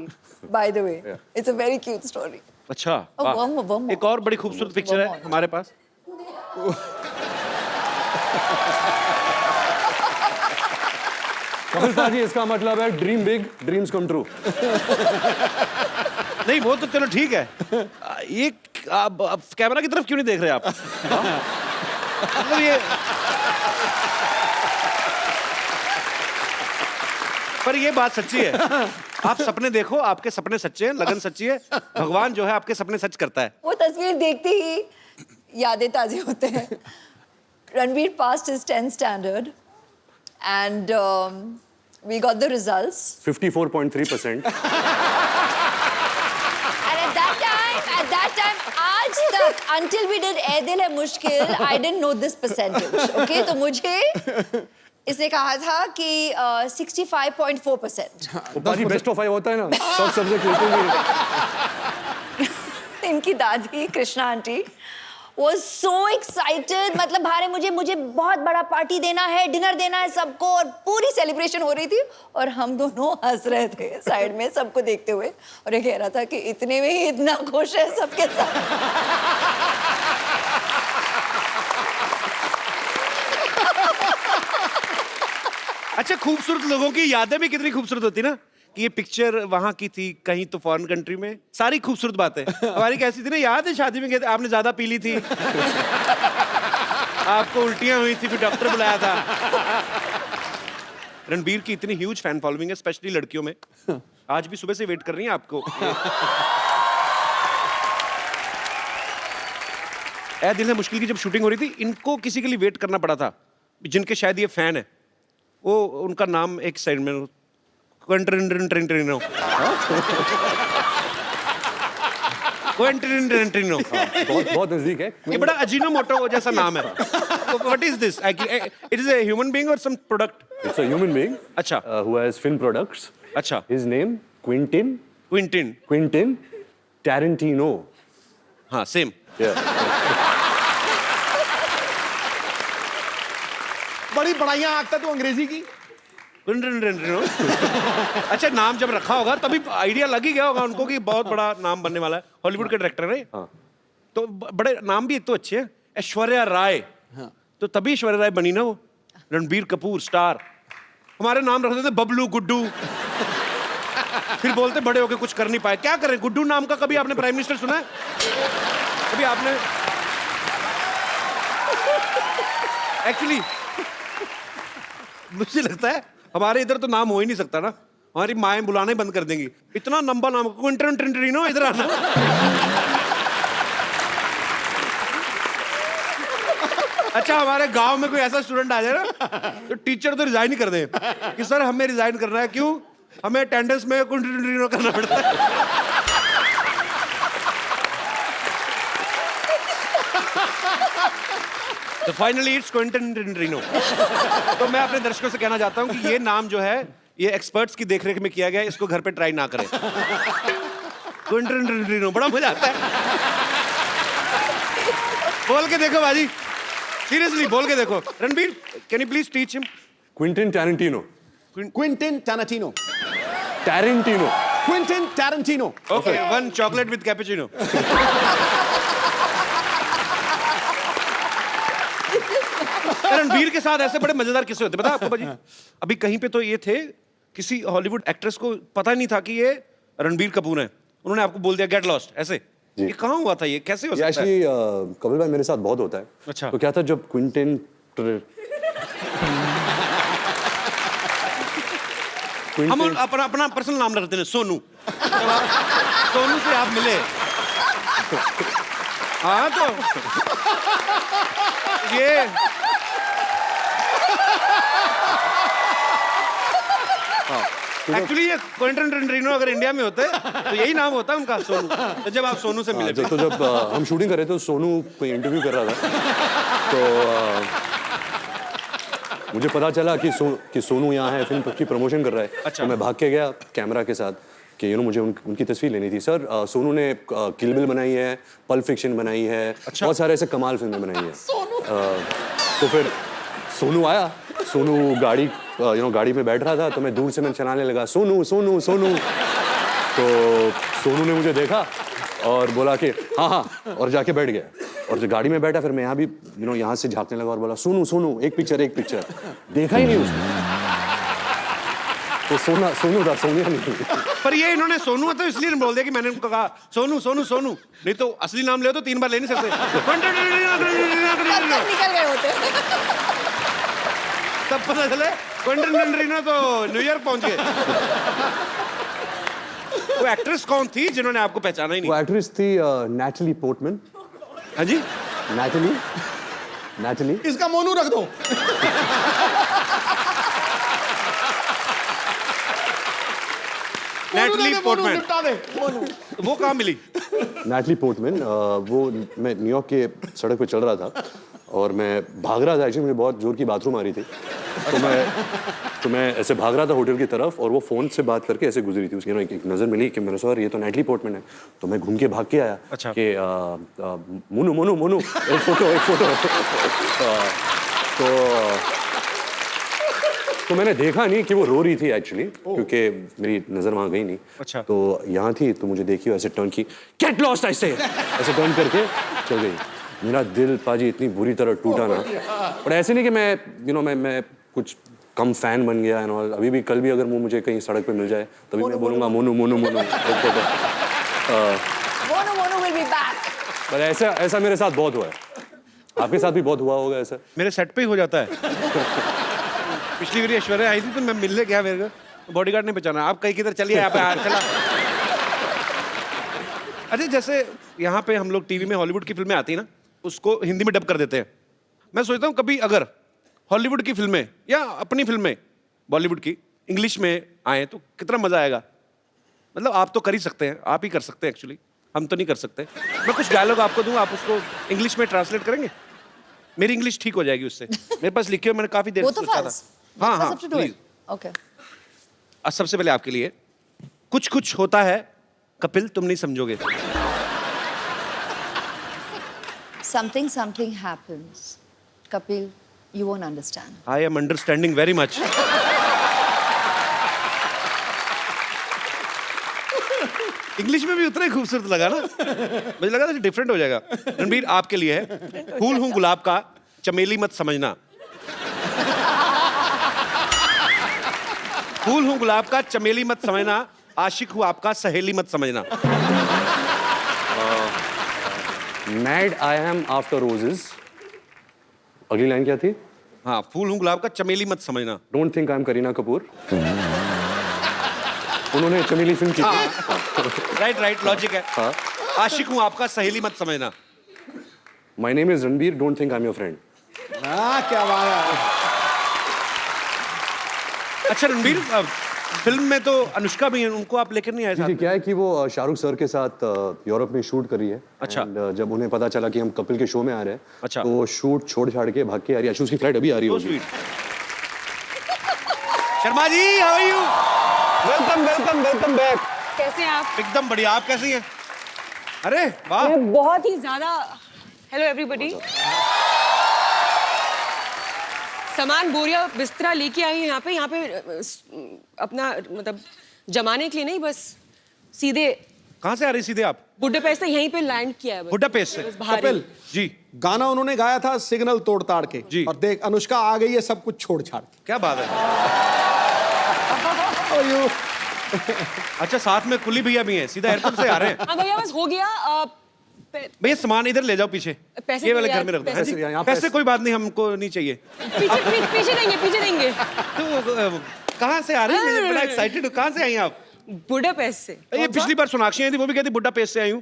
By the way, it's a very cute story. अच्छा, Oh, वाह। one more, one more. एक और बड़ी खूबसूरत पिक्चर One है more. हमारे पास। कपिल पाजी, इसका मतलब है dream big, dreams come true. नहीं वो तो चलो ठीक है, एक आप कैमरा की तरफ क्यों नहीं देख रहे आप? मतलब ये पर ये बात सच्ची है, आप सपने देखो, आपके सपने सच्चे हैं, लगन सच्ची है, भगवान जो है आपके सपने सच करता है। वो तस्वीर देखते ही यादें ताज़ी होते हैं। Ranbir passed his 10th standard and we got the results. 54.3%. And at that time, आज तक until we did ए दिल है मुश्किल, I didn't know this percentage. Okay, तो मुझे इसने कहा था कि 65.4%. वो पाजी बेस्ट ऑफ 5 होता है ना, सब सब्जेक्ट लेते हैं। इनकी दादी Krishna aunty was so excited. मतलब भारे मुझे बहुत बड़ा पार्टी देना है, डिनर देना है सबको, और पूरी सेलिब्रेशन हो रही थी और हम दोनों हंस रहे थे साइड में सबको देखते हुए, और ये कह रहा था कि इतने में ही इतना खुश है सबके साथ. अच्छा, खूबसूरत लोगों की यादें भी कितनी खूबसूरत होती ना, कि ये पिक्चर वहां की थी कहीं तो फॉरेन कंट्री में, सारी खूबसूरत बातें. हमारी कैसी थी ना, याद है शादी में गए थे, आपने ज्यादा पी ली थी, आपको उल्टियां हुई थी, फिर डॉक्टर बुलाया था. रणबीर की इतनी ह्यूज फैन फॉलोइंग है, स्पेशली लड़कियों में. आज भी सुबह से वेट कर रही हैं आपको. ए दिल है मुश्किल की जब शूटिंग हो रही थी, इनको किसी के लिए वेट करना पड़ा था, जिनके शायद ये फैन है. वो उनका नाम एक साइड में क्वेंटिनो. बहुत नजदीक है. ये बड़ा अजीनोमोटो जैसा नाम है. What is this? It is a human being or some product? It's a human being. अच्छा. Who has film products. अच्छा. His name Quentin Tarantino. हाँ, same. Yeah. बड़ी बढ़ाइयां आंकता तू अंग्रेजी की. अच्छा, नाम जब रखा होगा तभी आइडिया लग ही गया होगा उनको कि बहुत बड़ा नाम बनने वाला है. हॉलीवुड के डायरेक्टर है. हाँ. तो बड़े नाम भी एक तो अच्छे हैं. ऐश्वर्या राय. तो तभी ऐश्वर्या राय बनी ना वो. रणबीर कपूर स्टार. हमारे नाम रख देते बबलू, गुड्डू. फिर बोलते बड़े होके कुछ कर नहीं पाए. क्या करें, गुड्डू नाम का कभी आपने प्राइम मिनिस्टर सुना है? कभी आपने? एक्चुअली मुझे लगता है हमारे इधर तो नाम हो ही नहीं सकता ना. हमारी माएं बुलाना ही बंद कर देंगी. इतना लंबा नाम, क्विंटनो, इधर आना. अच्छा, हमारे गांव में कोई ऐसा स्टूडेंट आ जाए ना, तो टीचर तो रिजाइन ही कर दे कि सर हमें रिजाइन करना है. क्यों? हमें अटेंडेंस में क्विंटनो करना पड़ता है. तो फाइनली इट्स क्विंटनो. तो मैं अपने दर्शकों से कहना चाहता हूं कि ये नाम जो है, ये एक्सपर्ट्स की देखरेख में किया गया है. इसको घर पे ट्राई ना करें. क्विंटनो बड़ा मजा आता है. बोल के देखो बाजी, सीरियसली बोल के देखो. Ranbir, can you please teach him? Quentin Tarantino. Okay, one chocolate with cappuccino. Ranbir के साथ ऐसे बड़े मजेदार किस्से होते, पता है आपको बाजी? अभी कहीं पे तो ये थे, किसी हॉलीवुड एक्ट्रेस को पता नहीं था कि ये रणबीर कपूर है. उन्होंने आपको बोल दिया गेट लॉस्ट. ऐसे ये कहाँ हुआ था? ये कैसे हो सकता है? एक्चुअली कपिल भाई मेरे साथ बहुत होता है. अच्छा. तो क्या था जब क्विंटन हम अपना पर्सनल नाम रखते हैं सोनू. सोनू से आप मिले. हाँ, तो ये एक्चुअली ये क्विंटनो अगर इंडिया में होते तो यही नाम होता उनका, सोनू. तो जब आप सोनू से मिले, तो जब हम शूटिंग कर रहे थे तो सोनू कोई इंटरव्यू कर रहा था. तो मुझे पता चला कि सोनू यहाँ है, फिल्म की प्रमोशन कर रहा है. अच्छा. तो मैं भाग के गया कैमरा के साथ कि मुझे उनकी तस्वीर लेनी थी. सर सोनू ने किल बिल बनाई है, पल्प फिक्शन बनाई है. अच्छा. बहुत सारे ऐसे कमाल फिल्में बनाई है. तो फिर सोनू आया. सोनू गाड़ी में बैठ रहा था, तो मैं दूर से मैं चलाने लगा सोनू सोनू सोनू. तो सोनू ने मुझे देखा और बोला कि हाँ हाँ, और जाके बैठ गया. और जब गाड़ी में बैठा फिर मैं यहाँ भी यहाँ से झांकने लगा और बोला सोनू सोनू एक पिक्चर. देखा ही नहीं उसने. तो सोनू था, सोनिया नहीं. पर ये इन्होंने सोनू है तो इसलिए बोल दिया कि मैंने उनको कहा सोनू सोनू सोनू. नहीं तो असली नाम ले तो 3 बार ले नहीं सकते. निकल गए होते. तब पता चले क्विंटनो तो न्यूयॉर्क पहुंच गए. वो एक्ट्रेस कौन थी जिन्होंने आपको पहचाना ही नहीं? वो एक्ट्रेस थी नैटली पोर्टमैन. हाँ जी, नैटली. इसका मोनू रख दो. Natalie Portman. वो कहाँ मिली? Natalie Portman. वो मैं न्यूयॉर्क के सड़क पे चल रहा था और मैं भाग रहा था. एक्चुअली मुझे बहुत जोर की बाथरूम आ रही थी. तो मैं तो मैं ऐसे भाग रहा था होटल की तरफ और वो फ़ोन से बात करके ऐसे गुजरी थी उसकी एक नज़र मिली कि मैंने सर ये तो नैटली पोर्टमैन है। तो मैं घूम के भाग के आया अच्छा। कि मोनू मोनू मोनू एक फ़ोटो तो मैंने देखा नहीं कि वो रो रही थी एक्चुअली, क्योंकि मेरी नज़र वहाँ गई नहीं। अच्छा। तो यहाँ थी तो मुझे देखी ऐसे टर्न की, गेट लॉस्ट ऐसे टर्न करके चल गई। मेरा दिल पाजी इतनी बुरी तरह टूटा ना, पर ऐसे नहीं कि मैं कुछ कम फैन बन गया एंड ऑल। अभी भी कल भी अगर वो मुझे कहीं सड़क पे मिल जाए तभी मैं बोलूँगा मोनू मोनू मोनू एक photo. Mono will be back. पर ऐसा मेरे साथ बहुत हुआ है, आपके साथ भी बहुत हुआ होगा ऐसा। मेरे सेट पे ही हो जाता है। पिछली बार ऐश्वर्या आई थी तो मैं मिलने गया, मेरे को बॉडीगार्ड ने पहचाना, आप कहीं किधर चलिए यहाँ पे चला। अरे जैसे यहाँ पे हम लोग टीवी में हॉलीवुड की फिल्में आती है ना, उसको हिंदी में डब कर देते हैं। मैं सोचता हूँ कभी अगर हॉलीवुड की फिल्में या अपनी फिल्में बॉलीवुड की इंग्लिश में आए तो कितना मजा आएगा। मतलब आप तो कर ही सकते हैं, आप ही कर सकते हैं एक्चुअली, हम तो नहीं कर सकते। मैं कुछ डायलॉग आपको दूंगा, आप उसको इंग्लिश में ट्रांसलेट करेंगे, मेरी इंग्लिश ठीक हो जाएगी उससे। मेरे पास लिखे हुए मैंने काफी देर से Both of सोचा था। us. हाँ Both हाँ of us have to do please. it. Okay. आज सबसे पहले आपके लिए कुछ कुछ होता है कपिल, तुम नहीं समझोगे। Something happens. Kapil, you won't understand. I am understanding very much. English में भी उतना ही खूबसूरत लगा ना, मुझे लगा था डिफरेंट हो जाएगा। रणबीर आपके लिए है, फूल हूँ गुलाब का, चमेली मत समझना। फूल हूँ गुलाब का, चमेली मत समझना, आशिक हूँ आपका, सहेली मत समझना। Mad I am after roses, अगली लाइन क्या थी? हाँ, फूल हूँ गुलाब का, चमेली मत समझना। Don't think I am Kareena Kapoor. उन्होंने चमेली फिल्म की थी। राइट लॉजिक है। हाँ। आशिक हूँ आपका, सहेली मत समझना। My name is Ranbir, don't think I am your friend. हाँ क्या बात है। अच्छा रणबीर, फिल्म में तो अनुष्का भी है, उनको आप लेकर नहीं आए साथ जी, में? क्या है कि वो शाहरुख सर के साथ यूरोप में शूट कर रही है। अच्छा। And, जब उन्हें पता चला कि हम कपिल के शो में आ रहे हैं, अच्छा। तो वो शूट छोड़ छाड़ के भाग के आ रही है। उसकी फ्लाइट अभी आ रही So होगी। sweet. Sharma ji, how are you? Welcome back. कैसे हैं आप? एकदम बढ़िया, आप कैसी हैं? अरे वाह, मैं बहुत ही ज्यादा हेलो एवरीबॉडी। सामान बोरिया बिस्तरा लेके आई हूँ यहाँ पे अपना मतलब जमाने के लिए नहीं, बस सीधे कहाँ से आ रही सीधे आप? बुडापेस्ट से यहीं पे लैंड किया है बस। बुडापेस्ट से? बस बाहर ही। कपिल जी, गाना उन्होंने गाया था सिग्नल तोड़ ताड़ के, जी। और देख अनुष्का आ गई है सब कुछ छोड़ छाड़ के। क्या बात है। How are you? अच्छा, साथ में कुली भैया भी हैं, सीधा एयरपोर्ट से आ रहे हैं। हाँ भैया बस हो गया। भैया सामान इधर ले जाओ पीछे, पैसे ये वाले भैया, घर में रख दो। पैसे- यहाँ पैसे कोई बात नहीं, हमको नहीं चाहिए। पीछे देंगे। तो कहाँ से आ रही है? बड़ा एक्साइटेड, कहाँ से आई हैं आप? बुडापेस्ट से। ये पिछली बार सोनाक्षी आई थी, वो भी कहती बुड्ढा पेस्ट से आई हूँ।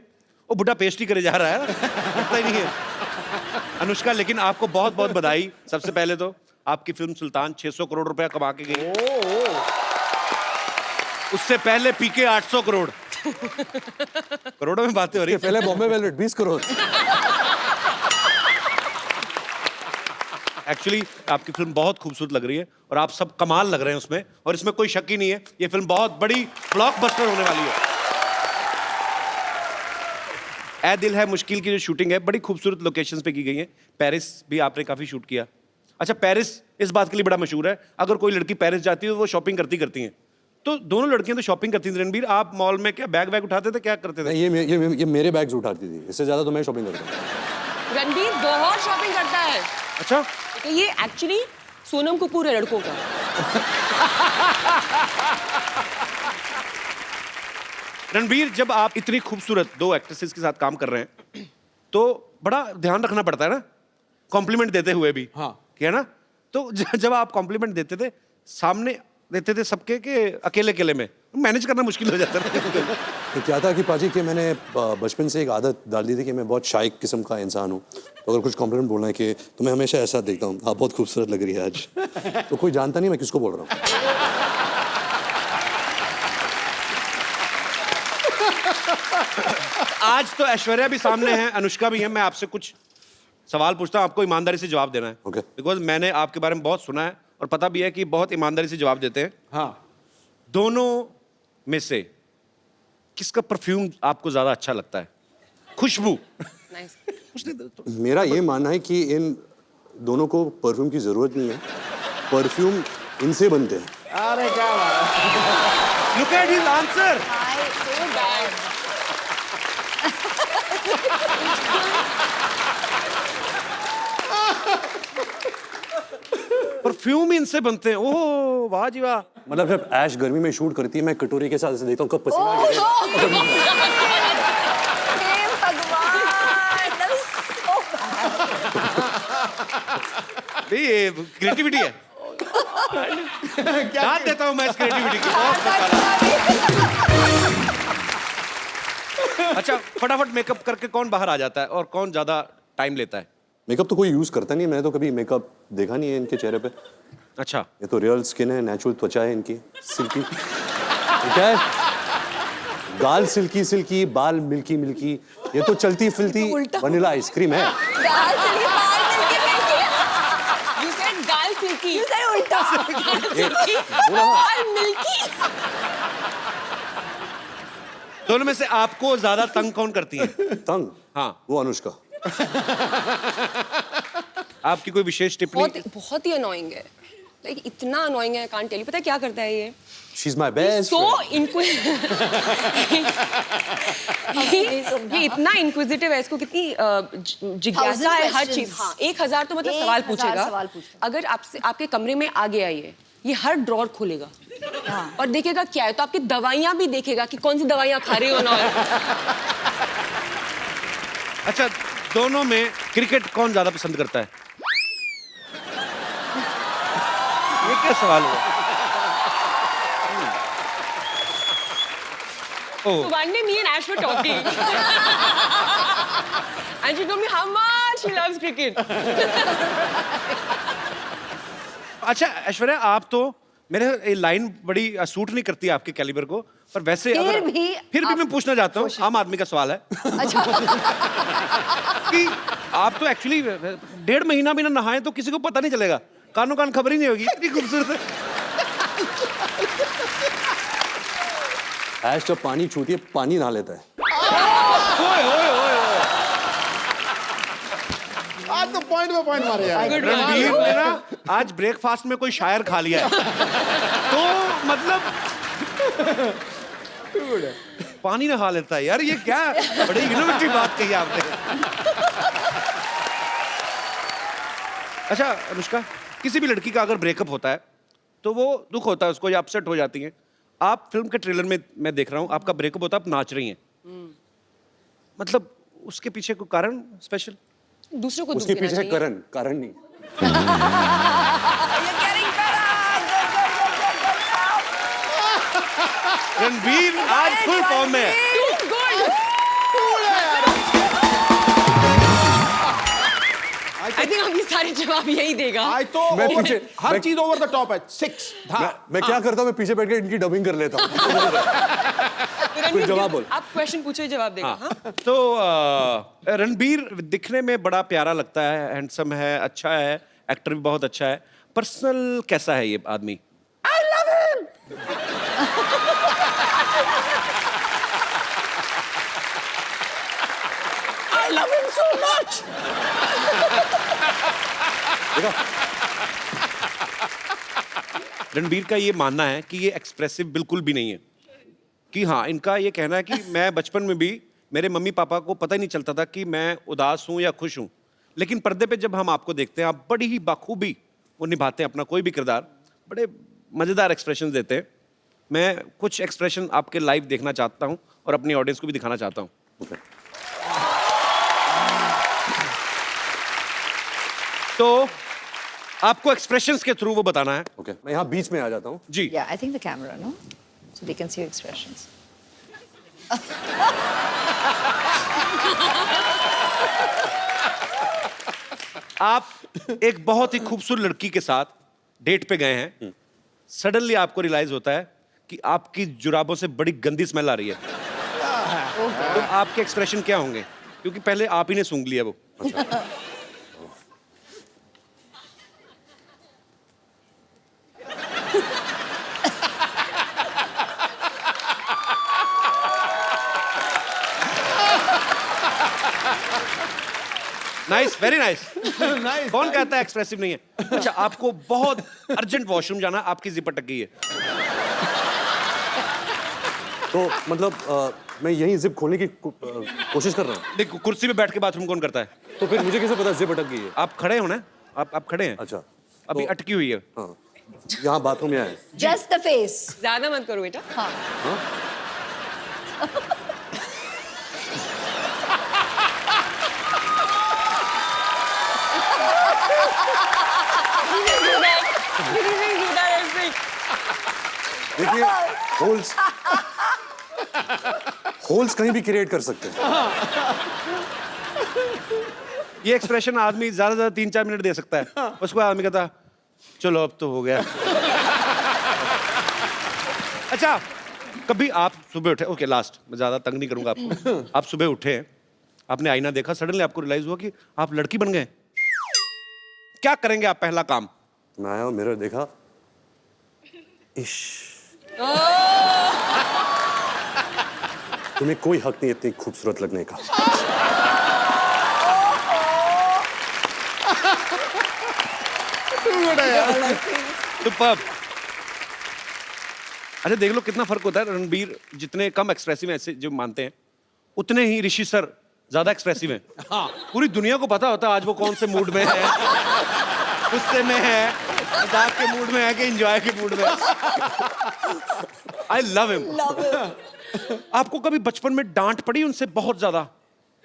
वो बुड्ढा पेस्ट ही करे जा रहा है, लगता ही नहीं है। अनुष्का, लेकिन आपको बहुत बहुत बधाई। सबसे पहले तो आपकी फिल्म सुल्तान 600 करोड़ रुपया कमा के गई। उससे पहले पीके 800 करोड़। करोड़ों में बातें हो रही। पहले बॉम्बे वेलवेट 20 करोड़। एक्चुअली आपकी फिल्म बहुत खूबसूरत लग रही है और आप सब कमाल लग रहे हैं उसमें, और इसमें कोई शक ही नहीं है, ये फिल्म बहुत बड़ी ब्लॉकबस्टर होने वाली है। ए दिल है मुश्किल की जो शूटिंग है बड़ी खूबसूरत लोकेशंस पे की गई है। पेरिस भी आपने काफी शूट किया। अच्छा, पेरिस इस बात के लिए बड़ा मशहूर है, अगर कोई लड़की पेरिस जाती है तो वो शॉपिंग करती हैं। तो दोनों लड़कियां तो शॉपिंग करती थी। रणबीर, आप मॉल में क्या बैग उठाते थे, क्या करते थे? ये मेरे बैग्स उठाती थी, इससे ज्यादा तो मैं शॉपिंग करता हूँ। रणबीर बहुत शॉपिंग करता है। अच्छा, तो ये एक्चुअली सोनम कपूर है लड़कों का। रणबीर, जब आप इतनी खूबसूरत दो एक्ट्रेसेस के साथ काम कर रहे हैं तो बड़ा ध्यान रखना पड़ता है ना, कॉम्प्लीमेंट देते हुए भी। हाँ। क्या ना, तो जब आप कॉम्प्लीमेंट देते थे, सामने देते थे सबके के अकेले में, मैनेज करना मुश्किल हो जाता था। तो क्या था कि पाजी कि मैंने बचपन से एक आदत डाल दी थी कि मैं बहुत शाय किस्म का इंसान हूँ। तो अगर कुछ कॉम्प्लीमेंट बोलना है कि तो मैं हमेशा ऐसा देखता हूँ, आप बहुत खूबसूरत लग रही है आज। तो कोई जानता नहीं मैं किसको बोल रहा हूँ। आज तो ऐश्वर्या भी सामने है, अनुष्का भी है। मैं आपसे कुछ सवाल पूछता हूँ, आपको ईमानदारी से जवाब देना है। Okay. बिकॉज मैंने आपके बारे में बहुत सुना है और पता भी है कि बहुत ईमानदारी से जवाब देते हैं। हाँ, दोनों में से किसका परफ्यूम आपको ज्यादा अच्छा लगता है? खुशबू। नाइस। मेरा ये मानना है कि इन दोनों को परफ्यूम की जरूरत नहीं है, परफ्यूम इनसे बनते हैं। अरे क्या बात है। Look at his answer. Perfume इनसे बनते हैं। ओह वाह जी वाह। मतलब जब ऐश गर्मी में शूट करती है, मैं कटोरी के साथ ऐसे देखता हूँ कब पसीना गिरेगा। हे भगवान, that is so bad. ये क्रिएटिविटी है। दाद देता हूँ मैं इस क्रिएटिविटी की। बहुत अच्छा, फटाफट मेकअप करके कौन बाहर आ जाता है और कौन ज्यादा टाइम लेता है? मेकअप तो कोई यूज करता नहीं है, मैंने तो कभी मेकअप देखा नहीं है इनके चेहरे पे। अच्छा, ये तो रियल स्किन है, नेचुरल त्वचा है इनकी, सिल्की। ये क्या है? गाल सिल्की सिल्की, बाल मिल्की मिल्की, ये तो चलती फिरती वनीला आइसक्रीम है। गाल चली, बाल मिलके You said गाल सिल्की। You said उल्टा. गाल मिल्की। दोनों में से आपको ज्यादा तंग कौन करती है? तंग? हाँ। वो अनुष्का। आपकी कोई विशेष टिप्पणी? बहुत ही अनोइंग है, लाइक इतना अनोइंग है, कांट टेल यू। पता है क्या करता है ये? She's my best So friend. ये इतना इंक्विजिटिव है, इसको कितनी जिज्ञासा है हर चीज। हाँ, 1000 तो मतलब सवाल 1000 पूछेगा। सवाल पूछता अगर आपसे आपके कमरे में आ गया ये हर ड्रॉर खोलेगा और देखेगा क्या है, तो आपकी दवाइयां भी देखेगा कि कौन सी दवाइयां खा रही हो ना। अच्छा, दोनों में क्रिकेट कौन ज्यादा पसंद करता है? ये क्या सवाल हुआ? Oh. So one day me and Ash were talking and she told me how much she loves cricket. अच्छा ऐश्वर्या, आप तो मेरे ये लाइन बड़ी सूट नहीं करती आपके कैलिबर को, पर वैसे फिर भी मैं पूछना चाहता हूँ, आम आदमी का सवाल है। अच्छा. कि आप तो एक्चुअली 1.5 महीना भी ना नहाए तो किसी को पता नहीं चलेगा, कानों कान खबर ही नहीं होगी, इतनी खूबसूरत है। ऐश जब पानी छूती है, पानी नहा लेता है। ओए ओए ओए ओए। आज तो पॉइंट पे पॉइंट मारे यार। रणबीर ने ना आज ब्रेकफास्ट में कोई शायर खा लिया है, तो मतलब पानी नहा लेता है यार, ये क्या बड़ी इनोवेटिव बात कही आपने। अच्छा अनुष्का, किसी भी लड़की का अगर ब्रेकअप होता है तो वो दुख होता है उसको, या अपसेट हो जाती है। आप फिल्म के ट्रेलर में मैं देख रहा हूँ आपका ब्रेकअप होता है, आप नाच रही हैं, मतलब उसके पीछे कोई कारण स्पेशल? दूसरों को उसके पीछे कारण नहीं। रणबीर आज फुल फॉर्म में है। I think अभी सारे जवाब यही देगा। आज तो मैं पीछे हर चीज ओवर द टॉप है। 6 मैं क्या करता हूँ, मैं पीछे बैठ के इनकी डबिंग कर लेता हूँ। रणबीर, जवाब बोल। आप क्वेश्चन पूछो, जवाब देगा। हाँ? तो रणबीर दिखने में बड़ा प्यारा लगता है, हैंडसम है, अच्छा है, एक्टर भी बहुत अच्छा है। पर्सनल कैसा है ये आदमी? I love him. I love him so much. Ranbir का ये मानना है कि ये एक्सप्रेसिव बिल्कुल भी नहीं है, कि हाँ, इनका ये कहना है कि मैं बचपन में भी मेरे मम्मी पापा को पता ही नहीं चलता था कि मैं उदास हूँ या खुश हूँ, लेकिन पर्दे पे जब हम आपको देखते हैं आप बड़ी ही बाखूबी वो निभाते हैं अपना कोई भी किरदार, बड़े मज़ेदार एक्सप्रेशन देते हैं। मैं कुछ एक्सप्रेशन आपके लाइव देखना चाहता हूँ और अपनी ऑडियंस को भी दिखाना चाहता हूँ। तो आपको एक्सप्रेशंस के थ्रू वो बताना है। ओके, मैं यहाँ बीच में आ जाता हूँ। जी। Yeah, I think the camera, no? So they can see your expressions. आप एक बहुत ही खूबसूरत लड़की के साथ डेट पे गए हैं, सडनली आपको रियलाइज होता है कि आपकी जुराबों से बड़ी गंदी स्मेल आ रही है, तो आपके एक्सप्रेशन क्या होंगे? क्योंकि पहले आप ही ने सूंघ लिया वो। Nice, very nice. Nice, कौन कहता है एक्सप्रेसिव नहीं है? अच्छा, आपको बहुत अर्जेंट वॉशरूम जाना, आपकी जिप अटक गई है। तो मतलब मैं यहीं जिप खोलने की कोशिश कर रहा हूँ। देखो, कुर्सी पे बैठ के बाथरूम कौन करता है? तो फिर मुझे कैसे पता जिप अटक गई है? आप खड़े हो ना? आप खड़े हैं? अच्छा, अभी अटकी हुई है। हाँ, यहाँ बाथरूम यहाँ है। Just the face. ज्यादा मत करो बेटा। हाँ. देखिए, होल्स कहीं भी क्रिएट कर सकते हैं। ये एक्सप्रेशन आदमी ज्यादा से ज्यादा 3-4 मिनट दे सकता है। उसको आदमी कहता चलो अब तो हो गया। अच्छा, कभी आप सुबह उठे, ओके लास्ट, मैं ज्यादा तंग नहीं करूंगा आपको। आप सुबह उठे, आपने आईना देखा, सडनली आपको रियलाइज हुआ कि आप लड़की बन गए। क्या करेंगे आप पहला काम? मैं आया, मिरर देखा, इश, तुम्हें कोई हक नहीं इतनी खूबसूरत लगने का। सुपर्ब। अच्छा, देख लो कितना फर्क होता है। रणबीर जितने कम एक्सप्रेसिव ऐसे जो मानते हैं, उतने ही ऋषि सर ज्यादा एक्सप्रेसिव हैं। पूरी दुनिया को पता होता है आज वो कौन से मूड में है, गुस्से में है, मजाक के मूड में है कि एंजॉय के मूड में है। I love him. आपको कभी बचपन में डांट पड़ी उनसे बहुत ज्यादा?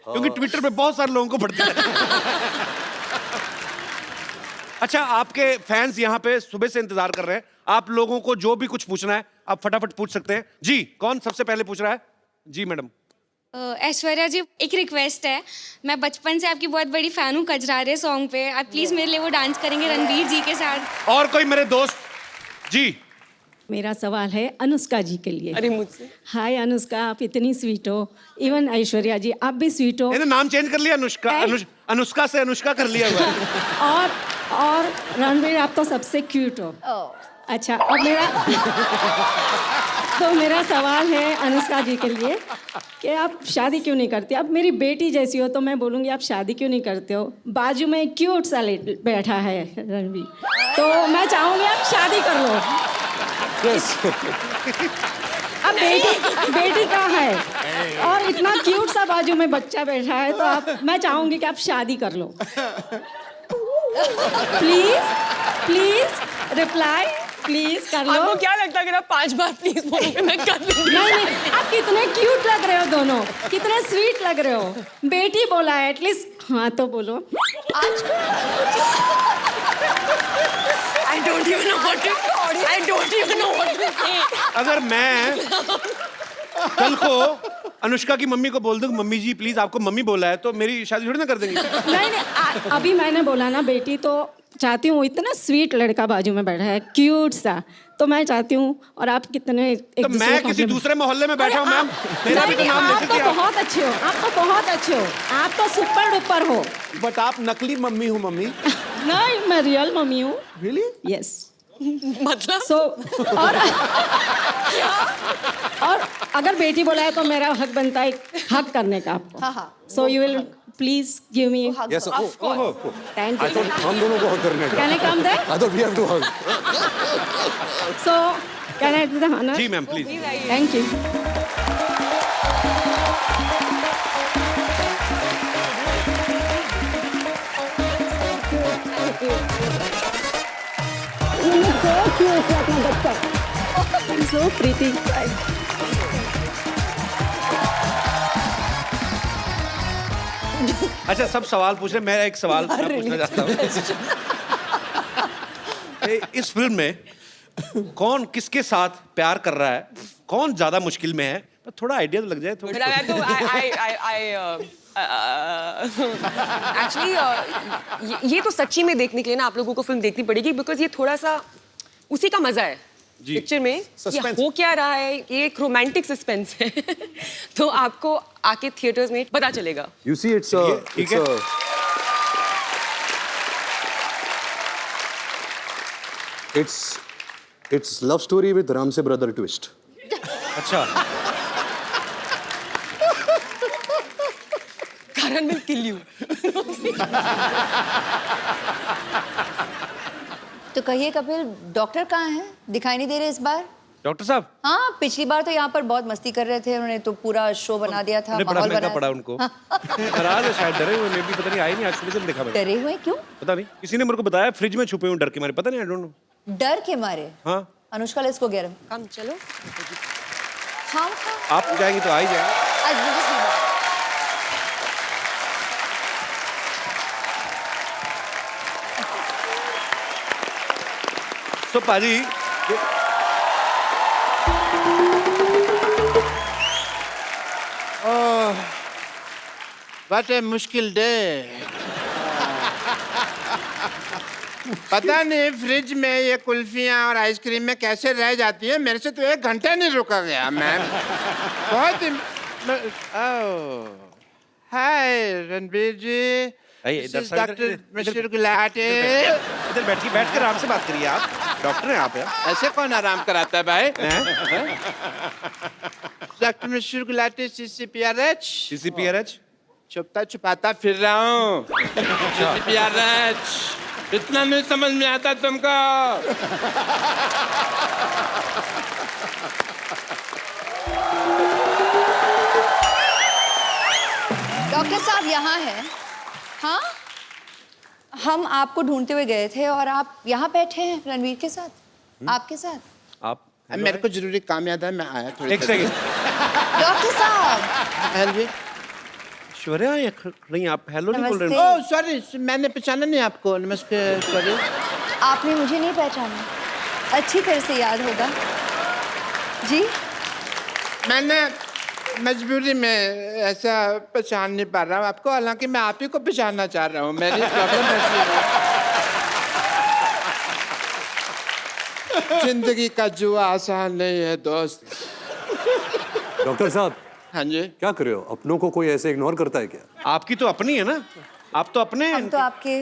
क्योंकि ट्विटर पे बहुत सारे लोगों को पड़ती है। अच्छा, आपके फैंस यहाँ पे सुबह से इंतजार कर रहे हैं। आप लोगों को जो भी कुछ पूछना है आप फटाफट पूछ सकते हैं। जी, कौन सबसे पहले पूछ रहा है? जी मैडम। ऐश्वर्या जी, एक रिक्वेस्ट है। मैं बचपन से आपकी बहुत बड़ी फैन हूँ कजरारे सॉन्ग पे। आप प्लीज मेरे लिए वो डांस करेंगे रणबीर जी के साथ। और कोई मेरे दोस्त? जी। मेरा सवाल है अनुष्का जी के लिए। अरे मुझसे? हाय अनुष्का, आप इतनी स्वीट हो। इवन ऐश्वर्या जी, आप भी स्वीट हो। मैंने नाम चेंज कर लिया, अनुष्का। अनुष्का से अनुष्का कर लिया हुआ है। और रणबीर, आप तो सबसे क्यूट हो। अच्छा, अब मेरा सवाल है अनुष्का जी के लिए कि आप शादी क्यों नहीं करती? अब मेरी बेटी जैसी हो तो मैं बोलूँगी आप शादी क्यों नहीं करते हो? बाजू में क्यूट सा बैठा है रणबीर, तो मैं चाहूँगी आप शादी कर लो। अब बेटी कहाँ है और इतना क्यूट सा बाजू में बच्चा बैठा है, तो मैं चाहूँगी कि आप शादी कर लो। प्लीज रिप्लाई, प्लीज कर लो। आपको क्या लगता है अगर आप 5 बार प्लीज बोलोगे मैं कर लूंगी? नहीं, आप कितने क्यूट लग रहे हो दोनों, कितने स्वीट लग रहे हो। बेटी बोला है, एटलीस्ट हाँ तो बोलो। I don't even know what to say. अगर मैं कल को अनुष्का की मम्मी को बोल दूं मम्मी जी प्लीज आपको मम्मी बोला है, तो मेरी शादी थोड़ी ना कर देंगी। नहीं, अभी मैंने बोला ना बेटी, तो चाहती हूँ इतना स्वीट लड़का बाजू में बैठा है क्यूट सा, तो मैं चाहती हूँ। और आप कितने तो मैं किसी दूसरे मोहल्ले में बैठा हूँ मैम, मेरा भी तो नाम ले सकती हैं। आप तो बहुत अच्छे हो, आप तो सुपर डुपर हो। बट आप नकली मम्मी हो मम्मी। नहीं, मैं रियल मम्मी हूँ। Really? यस। मतलब और अगर बेटी बोला है तो मेरा हक बनता है हक करने का आपको। So you will please give me. Yes, thank I you. thought हम दोनों को हक करने का। Can I come there? I thought we have to hug. So can I do the honor? जी ma'am please. Thank you. So pretty. अच्छा, सब सवाल पूछ रहे, मैं एक सवाल मैं पूछना चाहता हूँ। इस फिल्म में कौन किसके साथ प्यार कर रहा है, कौन ज्यादा मुश्किल में है? थोड़ा आइडिया तो लग जाए। But actually ये तो सच्ची में देखने के लिए ना आप लोगों को फिल्म देखनी पड़ेगी, बिकॉज ये थोड़ा सा उसी का मजा है पिक्चर में कि हो क्या रहा है। ये एक रोमांटिक सस्पेंस है। तो आपको आके थिएटर्स में पता चलेगा। You see, it's love story with Ramse brother twist. अच्छा, Karan will kill you. तो कहिए कपिल, डॉक्टर कहाँ हैं? दिखाई नहीं दे रहे इस बार? डॉक्टर साहब हाँ, पिछली बार तो यहाँ पर बहुत मस्ती कर रहे थे, उन्होंने तो पूरा शो बना दिया था, बड़ा माहौल महंगा बना पड़ा उनको। नाराज है शायद, डरे हुए, मैं भी पता नहीं, आए नहीं आज सुबह से देखा मैंने। डरे हुए क्यों? पता नहीं, किसी ने मेरे को बताया फ्रिज में छुपे हुए डर के मारे, पता नहीं, आई डोंट नो। डर के मारे? हाँ Anushka let's go get him. Come, चलो. हाँ आप जाएंगी तो आ ही जाएंगे। आज मुझे सुनो। तो पाजी What a मुश्किल डे. पता नहीं फ्रिज में ये कुल्फियाँ और आइसक्रीम में कैसे रह जाती है. मेरे से तो 1 घंटा नहीं रुका गया मैम. बहुत ही. Hi Ranbir ji. Doctor Mr Gulati. इधर बैठ के आराम से बात करिए, आप डॉक्टर हैं आप यार. ऐसे कौन आराम कराता है भाई? Doctor Mr Gulati CCPRH. CCPRH छुपता छुपाता फिर रहा हूँ. CCPRH. इतना नहीं समझ में आता तुमको. डॉक्टर साहब यहाँ हैं? हाँ, हम आपको ढूंढते हुए गए थे और आप यहाँ बैठे हैं रणवीर के साथ, आपके साथ. आप मेरे को जरूरी काम याद है, मैं आया थोड़ी. एक सेकंड. डॉक्टर साहब. हाँ जी. ऐश्वर्या नहीं, आप हेलो नहीं बोल रहे नमस्ते. हो. ओह सॉरी, मैंने पहचाना नहीं आपको. नमस्ते. सॉरी. आपने मुझे नहीं पहचाना? अच्छी तरह से याद होगा जी. मैंने मजबूरी में ऐसा पहचान नहीं पा रहा हूँ आपको, हालांकि मैं आप ही को पहचानना चाह रहा हूँ. मेरी प्रॉब्लम ऐसी है. जिंदगी का जुआ आसान नहीं है दोस्त. डॉक्टर साहब हाँ जी. क्या कर रहे हो? अपनों को कोई ऐसे इग्नोर करता है क्या? आपकी तो अपनी है ना, आप तो अपने हैं. हम तो आपके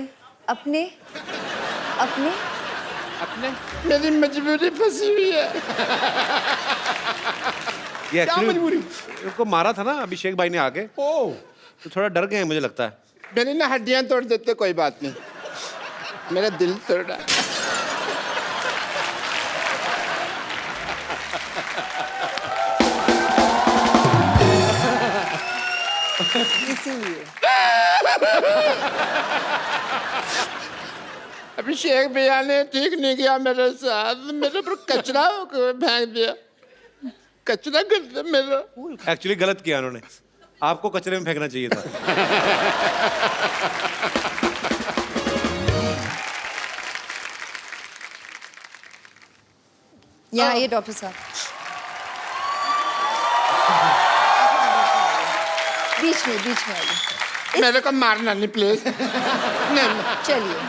अपने अपने अपने. मेरी मजबूरी फंसी हुई है. ये एक्चुअली उनको मारा था ना अभिषेक भाई ने आके, तो थोड़ा डर गए हैं मुझे लगता है. मेरी ना हड्डियां तोड़ देते, कोई बात नहीं. मेरा दिल तोड़ा. इसीलिए. अभिषेक भैया ने ठीक नहीं किया मेरे साथ. मेरे पर कचरा फेंक दिया. कचरा कर दिया मेरा. एक्चुअली गलत किया उन्होंने, आपको कचरे में फेंकना चाहिए था. यहाँ आइए डॉक्टर साहब. बीच में आइए. मेरे को मारना नहीं प्लीज. नहीं. चलिए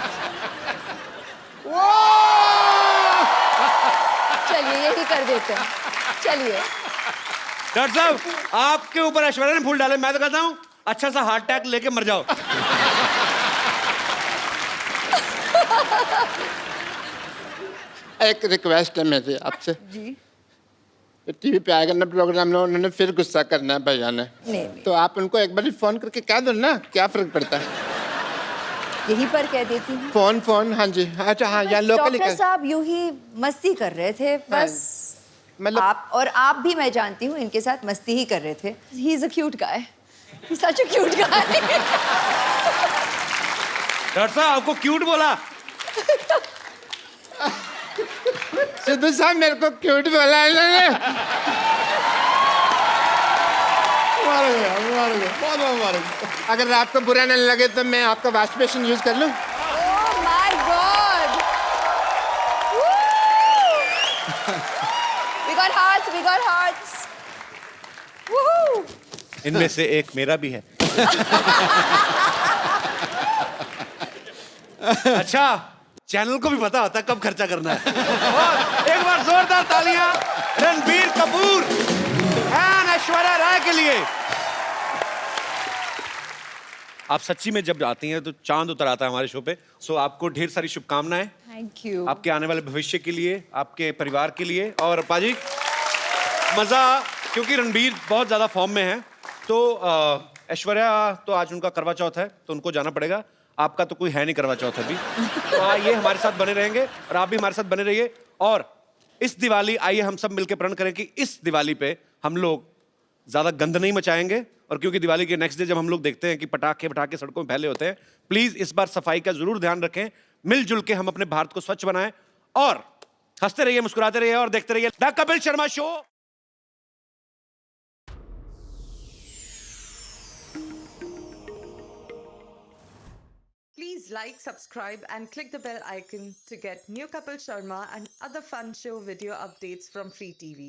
चलिए यही कर देते हैं. चलिए. डॉक्टर साहब आपके ऊपर ऐश्वर्या ने फूल डाले, मैं तो कहता हूँ अच्छा सा हार्ट अटैक लेके मर जाओ. एक रिक्वेस्ट है मेरी आपसे. जी. टीवी पे आएगा ना प्रोग्राम में, उन्होंने फिर गुस्सा करना है भैया ने. नहीं. तो आप उनको एक बार फोन करके कह दो ना, क्या फर्क पड़ता है. यहीं पर कह देती हूँ. फोन. हाँ जी. अच्छा हाँ, यहाँ लोकल. डॉक्टर साहब यूं ही मस्ती कर रहे थे बस. मतलब आप भी, मैं जानती हूँ, इनके साथ मस्ती ही कर रहे थे. He is a cute guy. Such a cute guy. Doctor साहब आपको क्यूट बोला. सिद्धू साहब मेरे को क्यूट बोला है इन्होंने. अगर आपको बुरा नहीं लगे तो मैं आपका वॉश बेसिन यूज कर लूं. Oh my God. We got hearts. Woohoo. इनमें से एक मेरा भी है. अच्छा, चैनल को भी पता होता है कब खर्चा करना है. और एक बार जोरदार तालियां रणबीर कपूर एंड ऐश्वर्या राय के लिए. आप सच्ची में जब आती हैं तो चांद उतर आता है हमारे शो पे. सो आपको ढेर सारी शुभकामनाएं थैंक यू. आपके आने वाले भविष्य के लिए, आपके परिवार के लिए. और पाजी मजा, क्योंकि रणबीर बहुत ज्यादा फॉर्म में है, तो ऐश्वर्या तो आज उनका करवा चौथ है तो उनको जाना पड़ेगा, आपका तो कोई है नहीं करवा चौथ अभी, तो आइए हमारे साथ बने रहेंगे और आप भी हमारे साथ बने रहिए। और इस दिवाली आइए हम सब मिलकर प्रण करें कि इस दिवाली पे हम लोग ज्यादा गंद नहीं मचाएंगे, और क्योंकि दिवाली के नेक्स्ट डे जब हम लोग देखते हैं कि पटाखे सड़कों में फैले होते हैं, प्लीज इस बार सफाई का जरूर ध्यान रखें, मिलजुल के हम अपने भारत को स्वच्छ बनाएं और हंसते रहिए, मुस्कुराते रहिए और देखते रहिए the Kapil Sharma show. Please like, subscribe and click the bell icon to get new Kapil Sharma and other fun show video updates from Free TV.